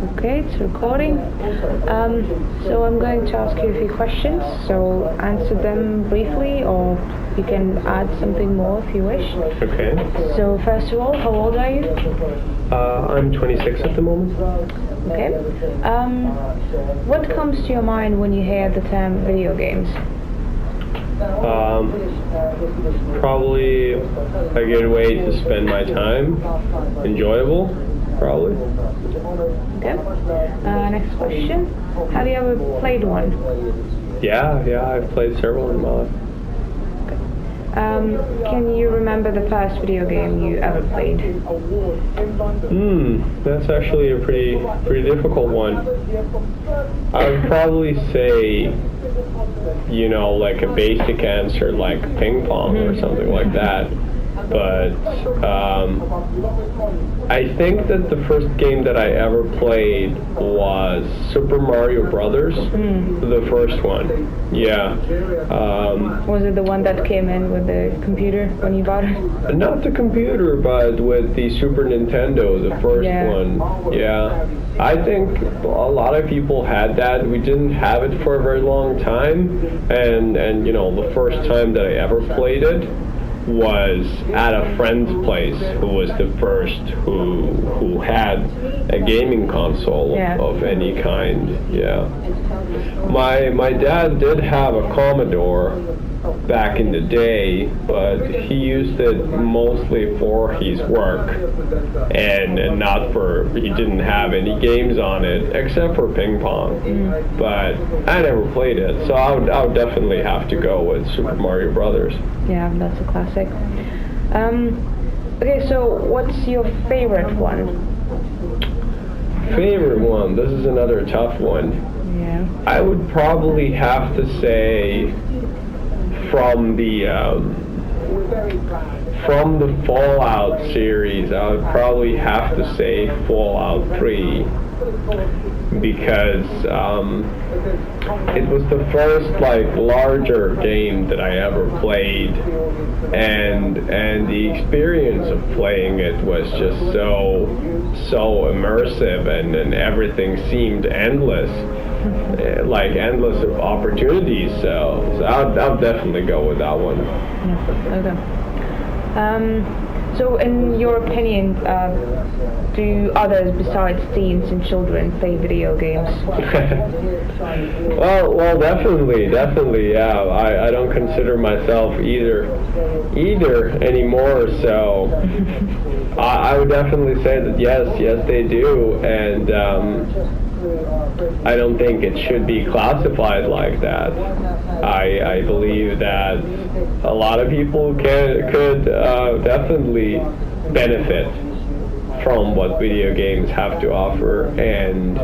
Okay, it's recording. So I'm going to ask you a few questions. So answer them briefly, or you can add something more if you wish. Okay. So first of all, how old are you? I'm 26 at the moment. Okay. What comes to your mind when you hear the term video games? Probably a good way to spend my time. Enjoyable, probably. Okay. Next question. Have you ever played one? Yeah, I've played several in my life. Can you remember the first video game you ever played? That's actually a pretty difficult one. I would probably say, like a basic answer like ping pong or something like that. But I think that the first game that I ever played was Super Mario Brothers, the first one. Yeah. Was it the one that came in with the computer when you bought it? Not the computer, but with the Super Nintendo, the first one. Yeah. I think a lot of people had that. We didn't have it for a very long time, and the first time that I ever played it was at a friend's place who was the first who had a gaming console of any kind. Yeah. My dad did have a Commodore back in the day, but he used it mostly for his work and not for, he didn't have any games on it except for ping pong. But I never played it, so I would definitely have to go with Super Mario Brothers. Yeah, that's a classic. Okay, so what's your favorite one? Favorite one? This is another tough one. Yeah. I would probably have to say from the Fallout series, I would probably have to say Fallout 3, because it was the first larger game that I ever played, and the experience of playing it was just so immersive, and everything seemed endless. Endless of opportunities, so I'll definitely go with that one. Okay. So in your opinion, do others besides teens and children play video games? well, definitely, yeah. I don't consider myself either anymore, so I would definitely say that yes they do, and I don't think it should be classified like that. I believe that a lot of people could definitely benefit from what video games have to offer, and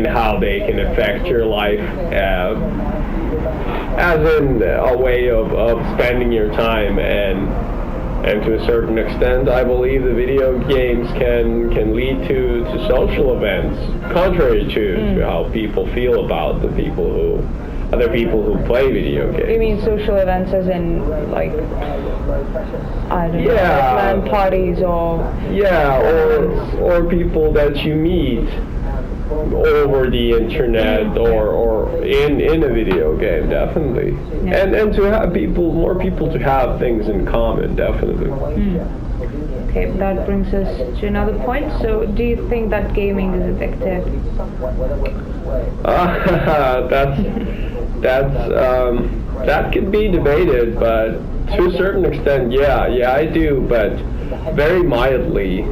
how they can affect your life as in a way of spending your time, and to a certain extent, I believe the video games can lead to social events, contrary to how people feel about other people who play video games. You mean social events as in, I don't know, LAN parties or... Yeah, or people that you meet over the internet or in a video game, definitely. Yeah. And to have more people to have things in common, definitely. Okay, that brings us to another point. So do you think that gaming is addictive? That could be debated, but to a certain extent, yeah, I do, but very mildly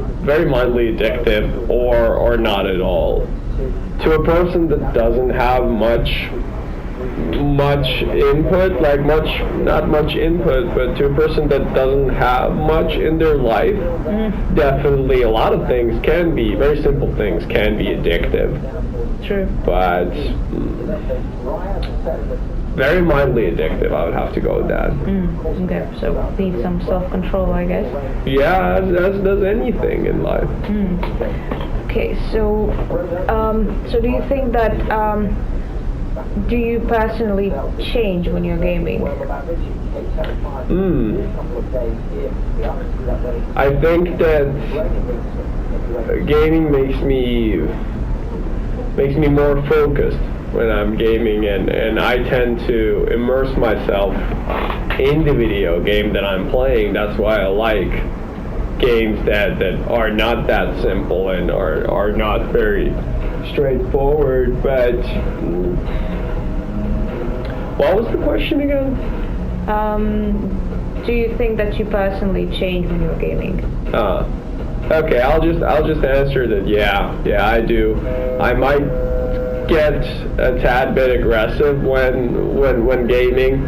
addictive, or not at all. To a person that doesn't have much input, not much input, but to a person that doesn't have much in their life, definitely a lot of things can be, very simple things can be addictive. True. But very mildly addictive, I would have to go with that. Okay, so need some self-control, I guess. Yeah, as does anything in life. Okay, so do you think that do you personally change when you're gaming? I think that gaming makes me more focused when I'm gaming, and I tend to immerse myself in the video game that I'm playing. That's why I like games that are not that simple and are not very straightforward. But what was the question again? Do you think that you personally change when you're gaming? Okay, I'll just answer that. Yeah, I do. I might get a tad bit aggressive when gaming,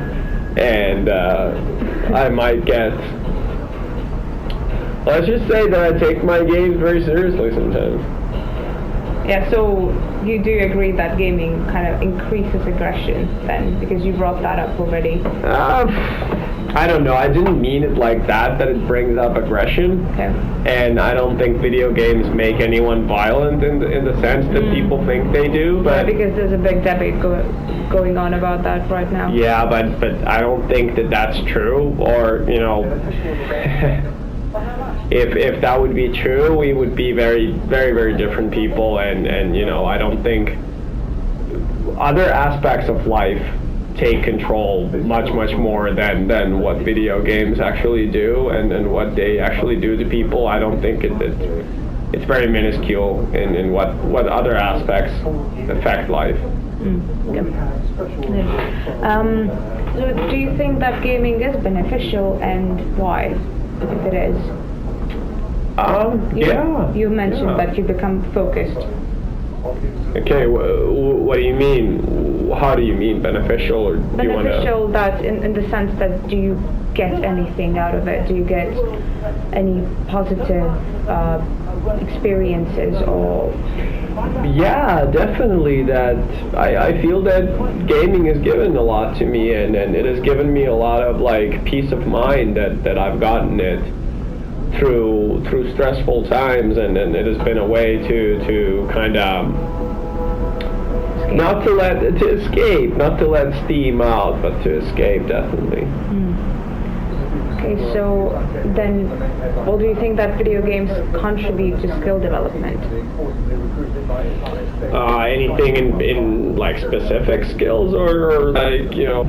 and I might get. Let's just say that I take my games very seriously sometimes. Yeah, so you do agree that gaming kind of increases aggression then, because you brought that up already? I don't know. I didn't mean it like that it brings up aggression. Okay. And I don't think video games make anyone violent in the sense that people think they do. But yeah, because there's a big debate going on about that right now. Yeah, but I don't think that that's true. Or, you know, if that would be true, we would be very, very, very different people. And you know, I don't think other aspects of life take control much more than what video games actually do and what they actually do to people. I don't think it's very minuscule in what other aspects affect life. So do you think that gaming is beneficial, and why, if it is? You mentioned that you become focused. Okay, what do you mean? How do you mean beneficial? Or do you want to... Beneficial that in the sense that, do you get anything out of it? Do you get any positive experiences or... Yeah, definitely. That I feel that gaming has given a lot to me, and it has given me a lot of like peace of mind that I've gotten it through stressful times, and it has been a way to kind of not to let steam out, but to escape, definitely. Okay, so then, well, do you think that video games contribute to skill development? Anything in like specific skills, or like, you know,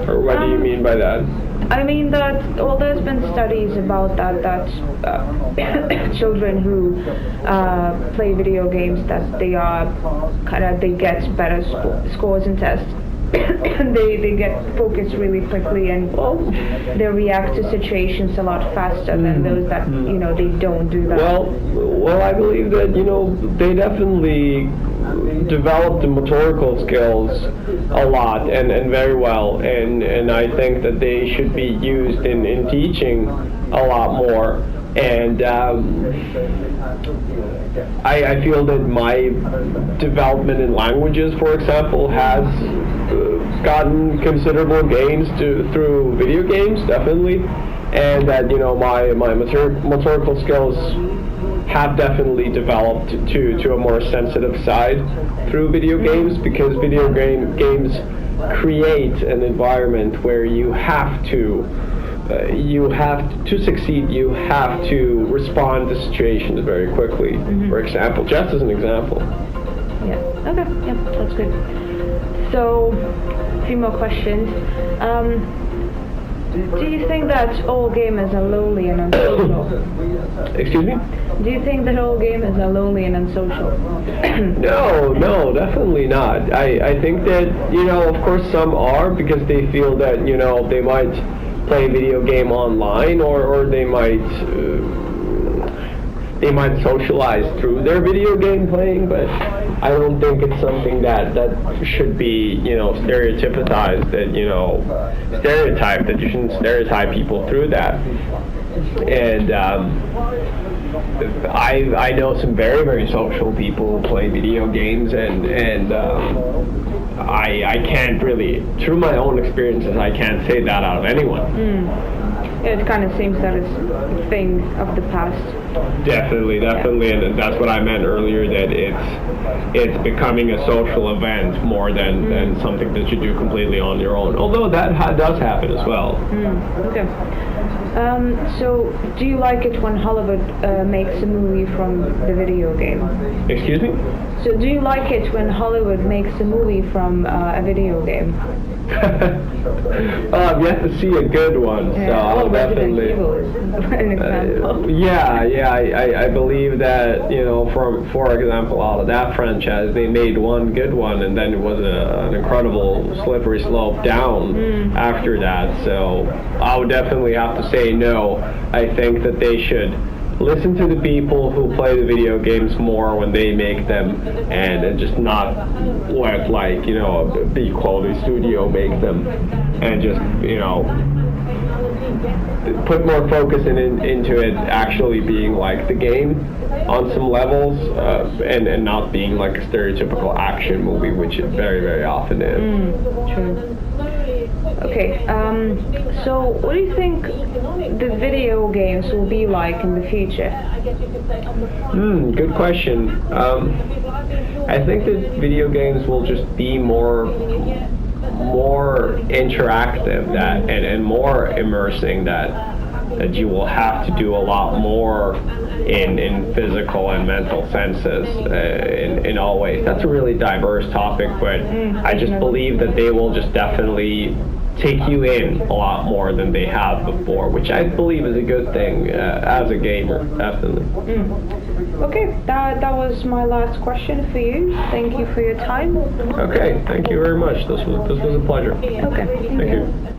or what do you mean by that? I mean that, well, there's been studies about that children who play video games, that they get better scores in tests. they get focused really quickly, and they react to situations a lot faster than those that they don't do that. Well, I believe that they definitely develop the motorical skills a lot and very well, and I think that they should be used in teaching a lot more. And I feel that my development in languages, for example, has gotten considerable gains through video games, definitely, and that my motorical skills have definitely developed to a more sensitive side through video games, because video games create an environment where you have to succeed, you have to respond to situations very quickly. For example, just as an example. Yeah. Okay. Yeah, that's good. So, a few more questions. Do you think that all gamers are lonely and unsocial? Excuse me? Do you think that all gamers are lonely and unsocial? No, definitely not. I think that, of course some are, because they feel that, they might play a video game online, or they might socialize through their video game playing, but I don't think it's something that should be, stereotypized, that you shouldn't stereotype people through that. And I know some very, very social people who play video games, and I can't really, through my own experiences, I can't say that out of anyone. it kind of seems that it's a thing of the past. Definitely, and that's what I meant earlier, that it's becoming a social event more than something that you do completely on your own. Although that does happen as well. Okay. So, do you like it when Hollywood makes a movie from the video game? Excuse me? So, do you like it when Hollywood makes a movie from a video game? I've yet to see a good one, so I'll definitely. Evil is an example. I believe that, for example, out of that franchise, they made one good one, and then it was an incredible slippery slope down after that. So I would definitely have to say no. I think that they should listen to the people who play the video games more when they make them, and just not let a big quality studio make them, and just put more focus into it actually being like the game on some levels, and not being like a stereotypical action movie, which it very, very often is. True. Okay, so what do you think the video games will be like in the future? Good question. I think that video games will just be more interactive, and more immersing, that you will have to do a lot more in physical and mental senses, in all ways. That's a really diverse topic, but I just believe that they will just definitely take you in a lot more than they have before, which I believe is a good thing as a gamer, definitely. Okay, that was my last question for you. Thank you for your time. Okay, thank you very much. This was a pleasure. Okay, thank you.